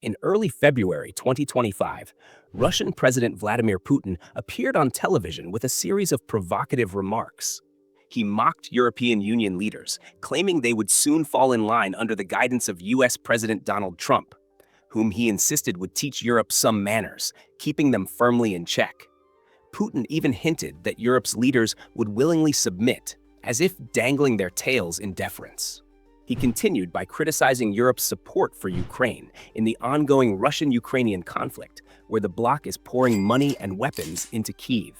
In early February 2025, Russian President Vladimir Putin appeared on television with a series of provocative remarks. He mocked European Union leaders, claiming they would soon fall in line under the guidance of US President Donald Trump, whom he insisted would teach Europe some manners, keeping them firmly in check. Putin even hinted that Europe's leaders would willingly submit, as if dangling their tails in deference. He continued by criticizing Europe's support for Ukraine in the ongoing Russian-Ukrainian conflict, where the bloc is pouring money and weapons into Kyiv.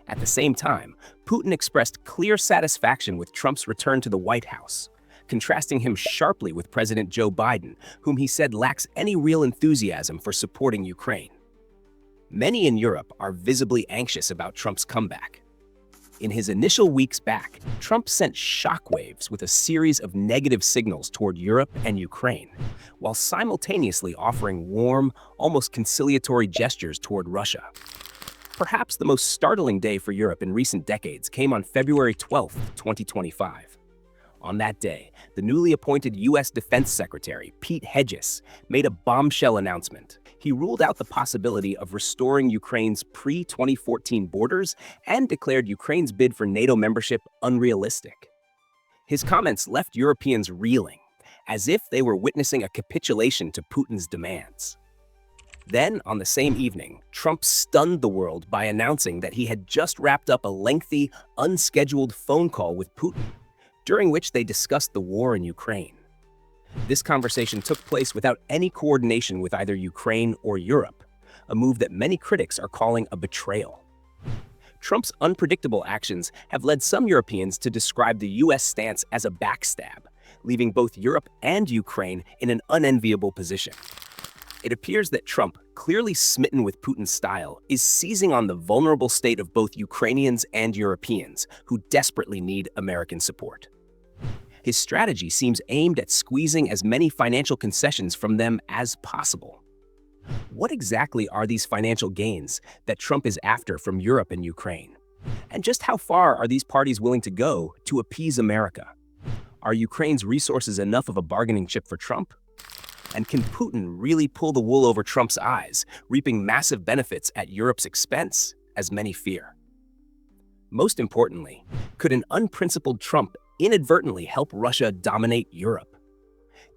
At the same time, Putin expressed clear satisfaction with Trump's return to the White House, contrasting him sharply with President Joe Biden, whom he said lacks any real enthusiasm for supporting Ukraine. Many in Europe are visibly anxious about Trump's comeback. In his initial weeks back, Trump sent shockwaves with a series of negative signals toward Europe and Ukraine, while simultaneously offering warm, almost conciliatory gestures toward Russia. Perhaps the most startling day for Europe in recent decades came on February 12, 2025. On that day, the newly appointed U.S. Defense Secretary, Pete Hedges, made a bombshell announcement. He ruled out the possibility of restoring Ukraine's pre-2014 borders and declared Ukraine's bid for NATO membership unrealistic. His comments left Europeans reeling, as if they were witnessing a capitulation to Putin's demands. Then, on the same evening, Trump stunned the world by announcing that he had just wrapped up a lengthy, unscheduled phone call with Putin, during which they discussed the war in Ukraine. This conversation took place without any coordination with either Ukraine or Europe, a move that many critics are calling a betrayal. Trump's unpredictable actions have led some Europeans to describe the U.S. stance as a backstab, leaving both Europe and Ukraine in an unenviable position. It appears that Trump, clearly smitten with Putin's style, is seizing on the vulnerable state of both Ukrainians and Europeans who desperately need American support. His strategy seems aimed at squeezing as many financial concessions from them as possible. What exactly are these financial gains that Trump is after from Europe and Ukraine? And just how far are these parties willing to go to appease America? Are Ukraine's resources enough of a bargaining chip for Trump? And can Putin really pull the wool over Trump's eyes, reaping massive benefits at Europe's expense, as many fear? Most importantly, could an unprincipled Trump inadvertently help Russia dominate Europe?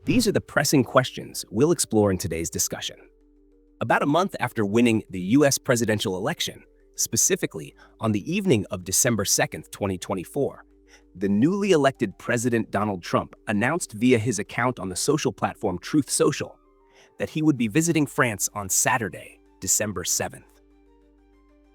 These are the pressing questions we'll explore in today's discussion. About a month after winning the U.S. presidential election, specifically on the evening of December 2nd, 2024, the newly elected President Donald Trump announced via his account on the social platform Truth Social that he would be visiting France on Saturday, December 7th.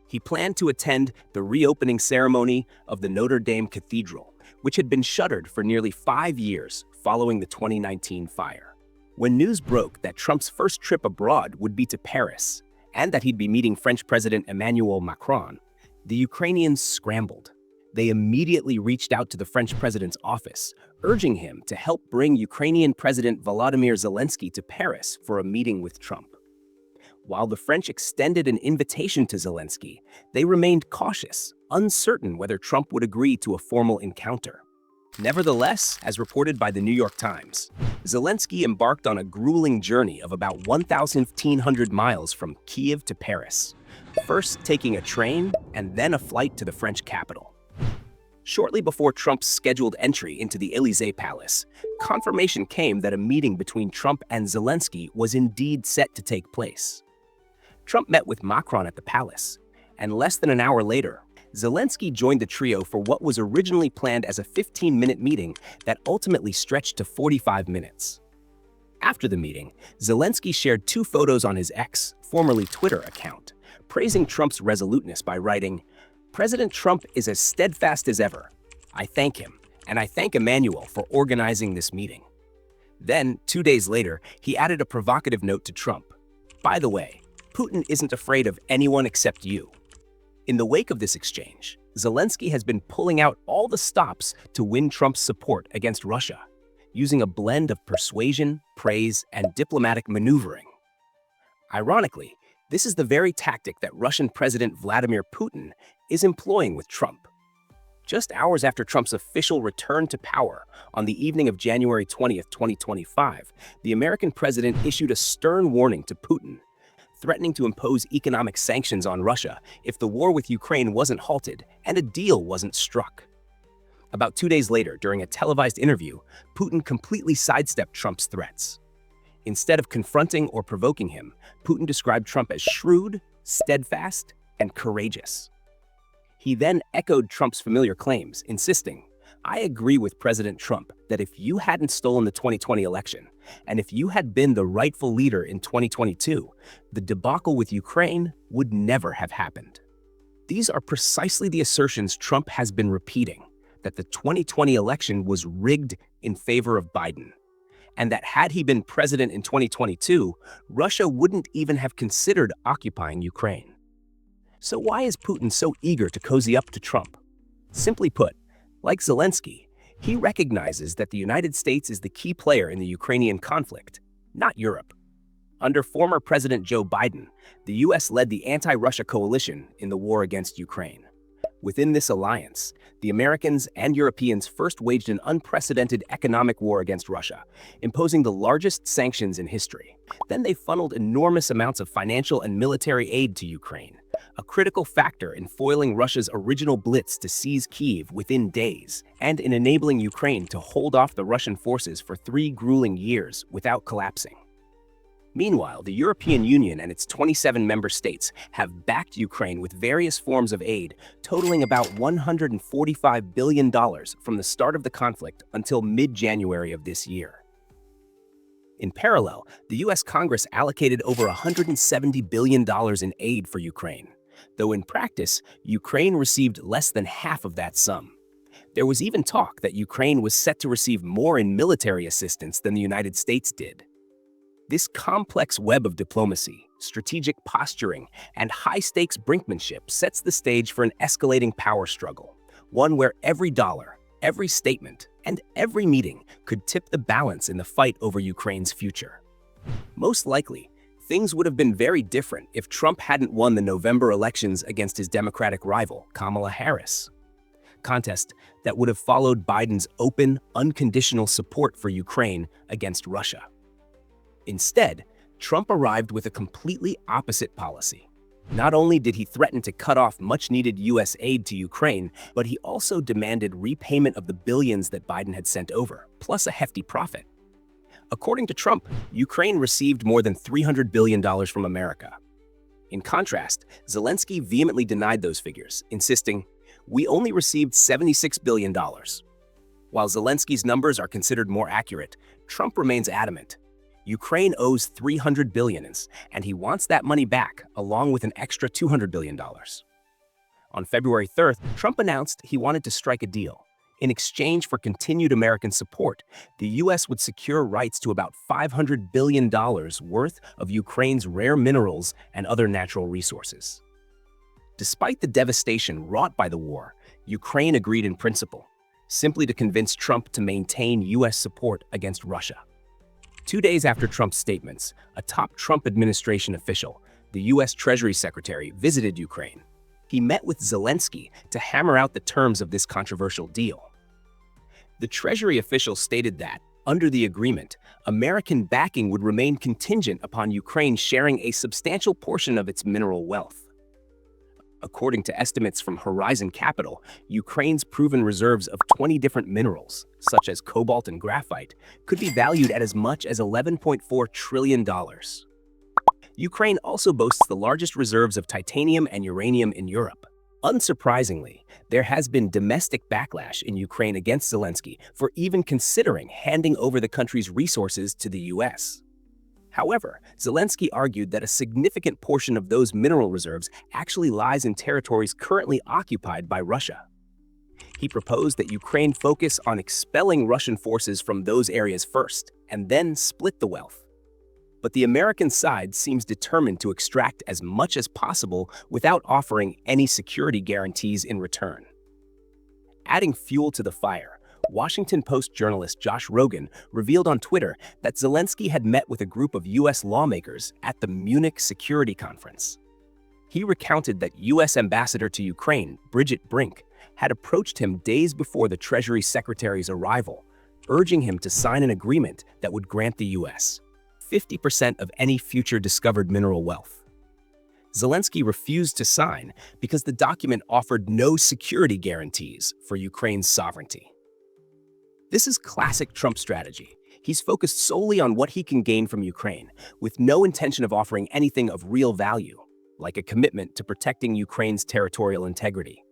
He planned to attend the reopening ceremony of the Notre Dame Cathedral, which had been shuttered for nearly 5 years following the 2019 fire. When news broke that Trump's first trip abroad would be to Paris and that he'd be meeting French President Emmanuel Macron, the Ukrainians scrambled. They immediately reached out to the French president's office, urging him to help bring Ukrainian President Volodymyr Zelensky to Paris for a meeting with Trump. While the French extended an invitation to Zelensky, they remained cautious, uncertain whether Trump would agree to a formal encounter. Nevertheless, as reported by the New York Times, Zelensky embarked on a grueling journey of about 1,500 miles from Kyiv to Paris, first taking a train and then a flight to the French capital. Shortly before Trump's scheduled entry into the Élysée Palace, confirmation came that a meeting between Trump and Zelensky was indeed set to take place. Trump met with Macron at the palace, and less than an hour later, Zelensky joined the trio for what was originally planned as a 15-minute meeting that ultimately stretched to 45 minutes. After the meeting, Zelensky shared 2 photos on his X, formerly Twitter, account, praising Trump's resoluteness by writing, "President Trump is as steadfast as ever. I thank him, and I thank Emmanuel for organizing this meeting." Then, 2 days later, he added a provocative note to Trump. "By the way, Putin isn't afraid of anyone except you." In the wake of this exchange, Zelensky has been pulling out all the stops to win Trump's support against Russia, using a blend of persuasion, praise, and diplomatic maneuvering. Ironically, this is the very tactic that Russian President Vladimir Putin is employing with Trump. Just hours after Trump's official return to power on the evening of January 20th, 2025, the American president issued a stern warning to Putin, threatening to impose economic sanctions on Russia if the war with Ukraine wasn't halted and a deal wasn't struck. About 2 days later, during a televised interview, Putin completely sidestepped Trump's threats. Instead of confronting or provoking him, Putin described Trump as shrewd, steadfast, and courageous. He then echoed Trump's familiar claims, insisting, "I agree with President Trump that if you hadn't stolen the 2020 election, and if you had been the rightful leader in 2022, the debacle with Ukraine would never have happened." These are precisely the assertions Trump has been repeating, that the 2020 election was rigged in favor of Biden, and that had he been president in 2022, Russia wouldn't even have considered occupying Ukraine. So why is Putin so eager to cozy up to Trump? Simply put, like Zelensky, he recognizes that the United States is the key player in the Ukrainian conflict, not Europe. Under former President Joe Biden, the US led the anti-Russia coalition in the war against Ukraine. Within this alliance, the Americans and Europeans first waged an unprecedented economic war against Russia, imposing the largest sanctions in history. Then they funneled enormous amounts of financial and military aid to Ukraine, a critical factor in foiling Russia's original blitz to seize Kyiv within days, and in enabling Ukraine to hold off the Russian forces for 3 grueling years without collapsing. Meanwhile, the European Union and its 27 member states have backed Ukraine with various forms of aid, totaling about $145 billion from the start of the conflict until mid-January of this year. In parallel, the US Congress allocated over $170 billion in aid for Ukraine, though in practice, Ukraine received less than half of that sum. There was even talk that Ukraine was set to receive more in military assistance than the United States did. This complex web of diplomacy, strategic posturing, and high-stakes brinkmanship sets the stage for an escalating power struggle, one where every dollar, every statement, and every meeting could tip the balance in the fight over Ukraine's future. Most likely, things would have been very different if Trump hadn't won the November elections against his Democratic rival, Kamala Harris. Contest that would have followed Biden's open, unconditional support for Ukraine against Russia. Instead, Trump arrived with a completely opposite policy. Not only did he threaten to cut off much-needed US aid to Ukraine, but he also demanded repayment of the billions that Biden had sent over, plus a hefty profit. According to Trump, Ukraine received more than $300 billion from America. In contrast, Zelensky vehemently denied those figures, insisting, "We only received $76 billion. While Zelensky's numbers are considered more accurate, Trump remains adamant. Ukraine owes $300 billion, and he wants that money back, along with an extra $200 billion. On February 3rd, Trump announced he wanted to strike a deal. In exchange for continued American support, the U.S. would secure rights to about $500 billion worth of Ukraine's rare minerals and other natural resources. Despite the devastation wrought by the war, Ukraine agreed in principle, simply to convince Trump to maintain U.S. support against Russia. 2 days after Trump's statements, a top Trump administration official, the U.S. Treasury Secretary, visited Ukraine. He met with Zelensky to hammer out the terms of this controversial deal. The Treasury official stated that, under the agreement, American backing would remain contingent upon Ukraine sharing a substantial portion of its mineral wealth. According to estimates from Horizon Capital, Ukraine's proven reserves of 20 different minerals, such as cobalt and graphite, could be valued at as much as $11.4 trillion. Ukraine also boasts the largest reserves of titanium and uranium in Europe. Unsurprisingly, there has been domestic backlash in Ukraine against Zelensky for even considering handing over the country's resources to the US. However, Zelensky argued that a significant portion of those mineral reserves actually lies in territories currently occupied by Russia. He proposed that Ukraine focus on expelling Russian forces from those areas first, and then split the wealth. But the American side seems determined to extract as much as possible without offering any security guarantees in return. Adding fuel to the fire, Washington Post journalist Josh Rogan revealed on Twitter that Zelensky had met with a group of U.S. lawmakers at the Munich Security Conference. He recounted that U.S. Ambassador to Ukraine, Bridget Brink, had approached him days before the Treasury Secretary's arrival, urging him to sign an agreement that would grant the U.S. 50% of any future discovered mineral wealth. Zelensky refused to sign because the document offered no security guarantees for Ukraine's sovereignty. This is classic Trump strategy. He's focused solely on what he can gain from Ukraine, with no intention of offering anything of real value, like a commitment to protecting Ukraine's territorial integrity.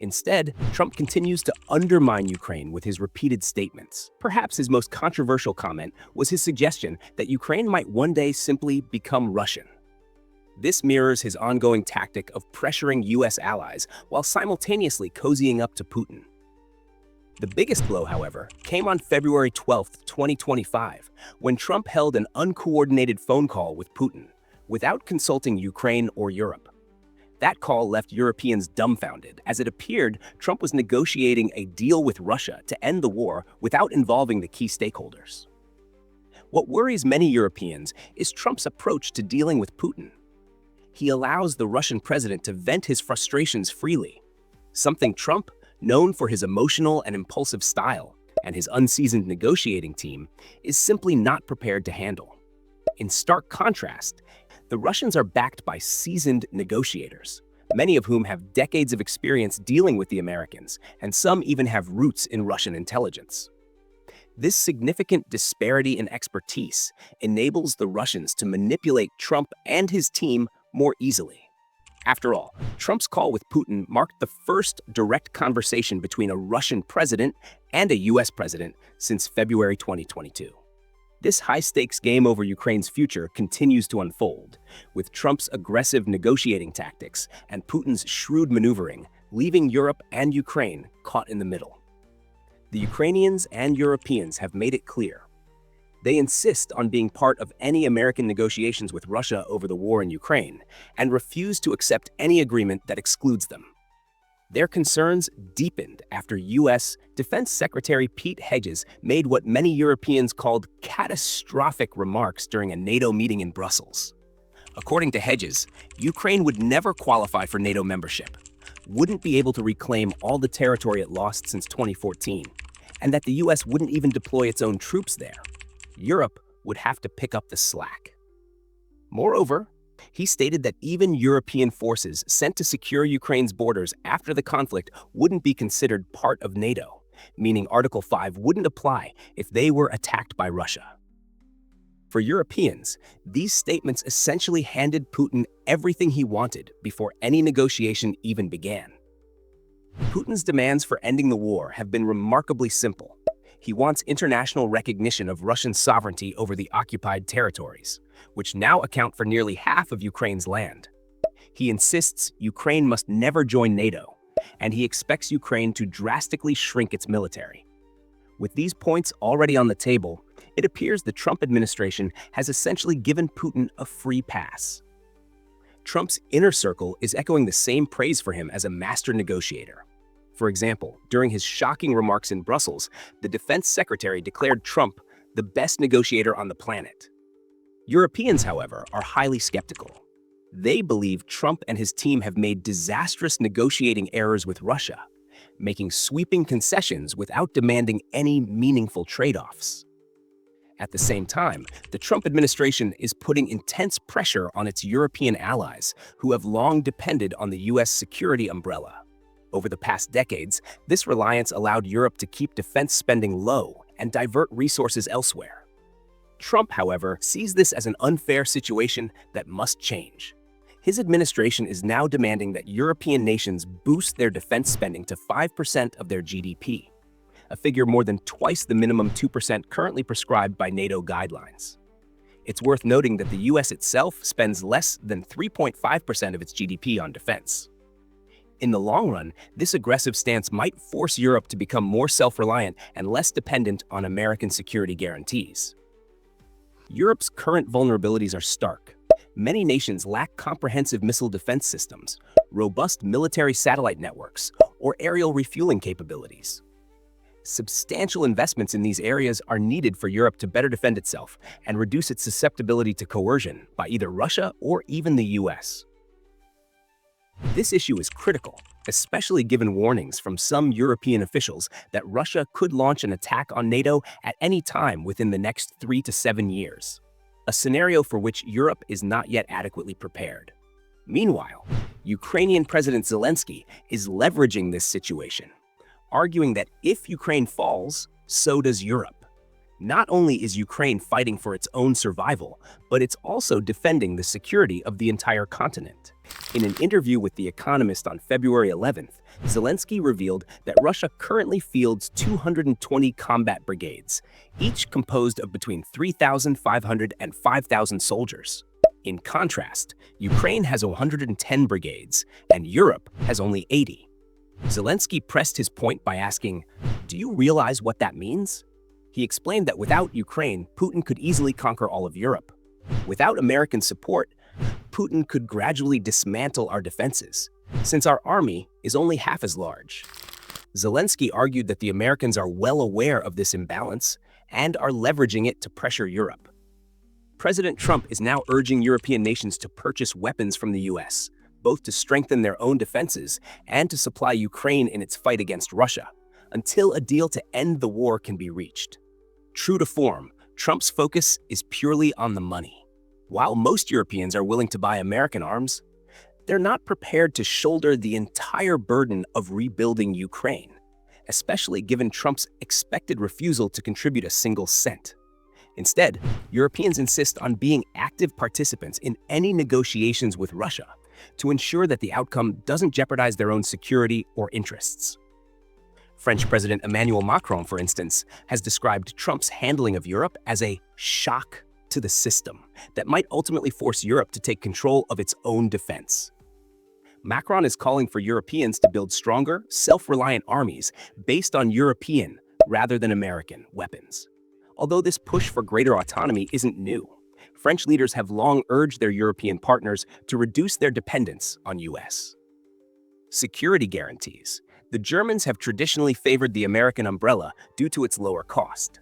Instead, Trump continues to undermine Ukraine with his repeated statements. Perhaps his most controversial comment was his suggestion that Ukraine might one day simply become Russian. This mirrors his ongoing tactic of pressuring U.S. allies while simultaneously cozying up to Putin. The biggest blow, however, came on February 12, 2025, when Trump held an uncoordinated phone call with Putin, without consulting Ukraine or Europe. That call left Europeans dumbfounded, as it appeared Trump was negotiating a deal with Russia to end the war without involving the key stakeholders. What worries many Europeans is Trump's approach to dealing with Putin. He allows the Russian president to vent his frustrations freely, something Trump, known for his emotional and impulsive style, and his unseasoned negotiating team, is simply not prepared to handle. In stark contrast, the Russians are backed by seasoned negotiators, many of whom have decades of experience dealing with the Americans, and some even have roots in Russian intelligence. This significant disparity in expertise enables the Russians to manipulate Trump and his team more easily. After all, Trump's call with Putin marked the first direct conversation between a Russian president and a U.S. president since February 2022. This high-stakes game over Ukraine's future continues to unfold, with Trump's aggressive negotiating tactics and Putin's shrewd maneuvering leaving Europe and Ukraine caught in the middle. The Ukrainians and Europeans have made it clear. They insist on being part of any American negotiations with Russia over the war in Ukraine and refuse to accept any agreement that excludes them. Their concerns deepened after U.S. Defense Secretary Pete Hedges made what many Europeans called catastrophic remarks during a NATO meeting in Brussels. According to Hedges, Ukraine would never qualify for NATO membership, wouldn't be able to reclaim all the territory it lost since 2014, and that the U.S. wouldn't even deploy its own troops there. Europe would have to pick up the slack. Moreover, he stated that even European forces sent to secure Ukraine's borders after the conflict wouldn't be considered part of NATO, meaning Article 5 wouldn't apply if they were attacked by Russia. For Europeans, these statements essentially handed Putin everything he wanted before any negotiation even began. Putin's demands for ending the war have been remarkably simple. He wants international recognition of Russian sovereignty over the occupied territories, which now account for nearly half of Ukraine's land. He insists Ukraine must never join NATO, and he expects Ukraine to drastically shrink its military. With these points already on the table, it appears the Trump administration has essentially given Putin a free pass. Trump's inner circle is echoing the same praise for him as a master negotiator. For example, during his shocking remarks in Brussels, the defense secretary declared Trump the best negotiator on the planet. Europeans, however, are highly skeptical. They believe Trump and his team have made disastrous negotiating errors with Russia, making sweeping concessions without demanding any meaningful trade-offs. At the same time, the Trump administration is putting intense pressure on its European allies, who have long depended on the U.S. security umbrella. Over the past decades, this reliance allowed Europe to keep defense spending low and divert resources elsewhere. Trump, however, sees this as an unfair situation that must change. His administration is now demanding that European nations boost their defense spending to 5% of their GDP, a figure more than twice the minimum 2% currently prescribed by NATO guidelines. It's worth noting that the U.S. itself spends less than 3.5% of its GDP on defense. In the long run, this aggressive stance might force Europe to become more self-reliant and less dependent on American security guarantees. Europe's current vulnerabilities are stark. Many nations lack comprehensive missile defense systems, robust military satellite networks, or aerial refueling capabilities. Substantial investments in these areas are needed for Europe to better defend itself and reduce its susceptibility to coercion by either Russia or even the U.S. This issue is critical, especially given warnings from some European officials that Russia could launch an attack on NATO at any time within the next 3 to 7 years, a scenario for which Europe is not yet adequately prepared. Meanwhile, Ukrainian President Zelensky is leveraging this situation, arguing that if Ukraine falls, so does Europe. Not only is Ukraine fighting for its own survival, but it's also defending the security of the entire continent. In an interview with The Economist on February 11th, Zelensky revealed that Russia currently fields 220 combat brigades, each composed of between 3,500 and 5,000 soldiers. In contrast, Ukraine has 110 brigades, and Europe has only 80. Zelensky pressed his point by asking, "Do you realize what that means?" He explained that without Ukraine, Putin could easily conquer all of Europe. Without American support, Putin could gradually dismantle our defenses, since our army is only half as large. Zelensky argued that the Americans are well aware of this imbalance and are leveraging it to pressure Europe. President Trump is now urging European nations to purchase weapons from the US, both to strengthen their own defenses and to supply Ukraine in its fight against Russia, until a deal to end the war can be reached. True to form, Trump's focus is purely on the money. While most Europeans are willing to buy American arms, they're not prepared to shoulder the entire burden of rebuilding Ukraine, especially given Trump's expected refusal to contribute a single cent. Instead, Europeans insist on being active participants in any negotiations with Russia to ensure that the outcome doesn't jeopardize their own security or interests. French President Emmanuel Macron, for instance, has described Trump's handling of Europe as a shock to the system that might ultimately force Europe to take control of its own defense. Macron is calling for Europeans to build stronger, self-reliant armies based on European rather than American weapons. Although this push for greater autonomy isn't new, French leaders have long urged their European partners to reduce their dependence on US. Security guarantees. The Germans have traditionally favored the American umbrella due to its lower cost.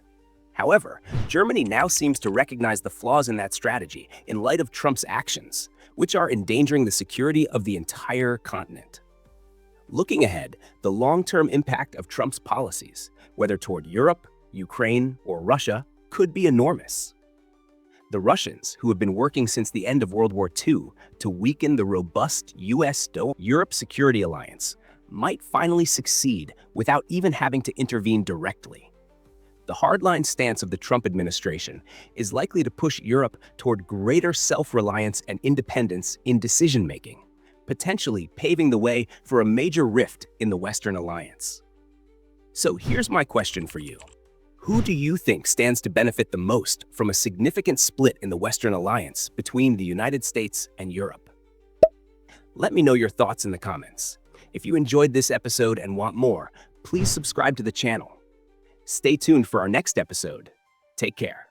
However, Germany now seems to recognize the flaws in that strategy in light of Trump's actions, which are endangering the security of the entire continent. Looking ahead, the long-term impact of Trump's policies, whether toward Europe, Ukraine, or Russia, could be enormous. The Russians, who have been working since the end of World War II to weaken the robust US-Europe security alliance, might finally succeed without even having to intervene directly. The hardline stance of the Trump administration is likely to push Europe toward greater self-reliance and independence in decision-making, potentially paving the way for a major rift in the Western alliance. So here's my question for you. Who do you think stands to benefit the most from a significant split in the Western alliance between the United States and Europe? Let me know your thoughts in the comments. If you enjoyed this episode and want more, please subscribe to the channel. Stay tuned for our next episode. Take care.